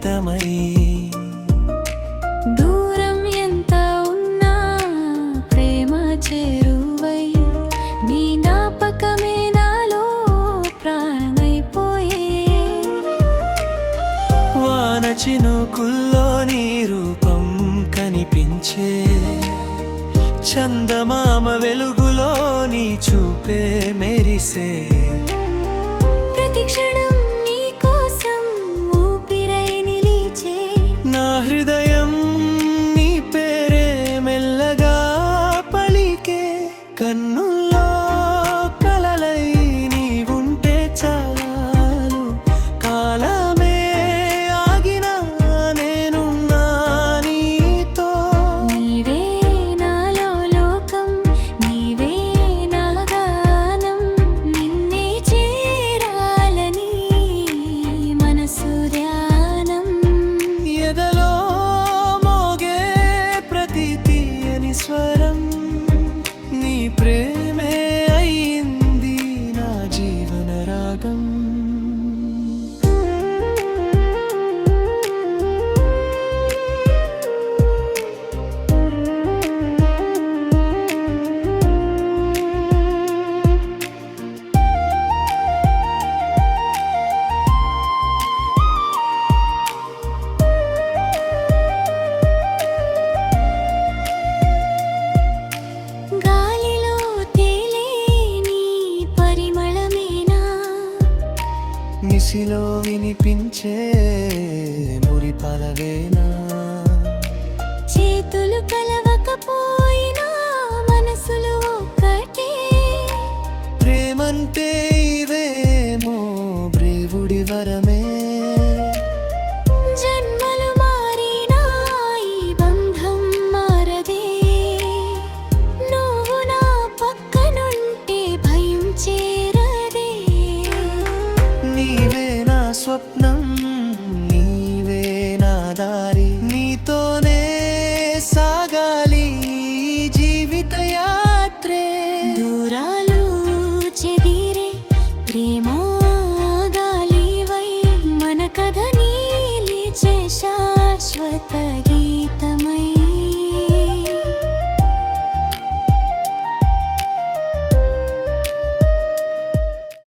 అంకితమై దూరం ఎంత ఉన్నా ప్రేమ చేరువై నీ జ్ఞాపకమే నాలో ప్రాణమైపోయే వాన చినుకుల్లో నీ రూపం కనిపించే చందమామ వెలుగులో నీ చూపే మెరిసే ప్రతి క్షణం నీ కోసం ఊపిరై నిలిచే నా హృదయం నీ పేరే మెల్లగా పలికే కన్నుల్లో కలలై నీవుంటే చాలు కాలమే ఆగినా నేనున్నా నీతో నీవే నాలో లోకం నీవే నా గానం నిన్నే చేరాలని మనసు ధ్యానం ఎదలో మోగే ప్రతి తీయని స్వరం నీ ప్రేమే అయింది నా జీవన రాగం గాలిలో తేలే నీ పరిమళమేనా నిసిలో వినిపించే మురిపాలవేనా చేతులు కలవకపోయినా మనసులు ఒక్కటే ప్రేమంటే ఇవేమో బ్రేవుడి వరమే జన్మలు మారినా ఈ బంధం మారదే నువ్వు నా పక్కనుంటే భయం చేరదే నీవే నా స్వప్నం నీవే నా దారి నీతోనే సాగాలి ఈ జీవిత యాత్రే దూరాలు చెదిరే ప్రేమ గాలివై మన కథ నీలిచే శాశ్వత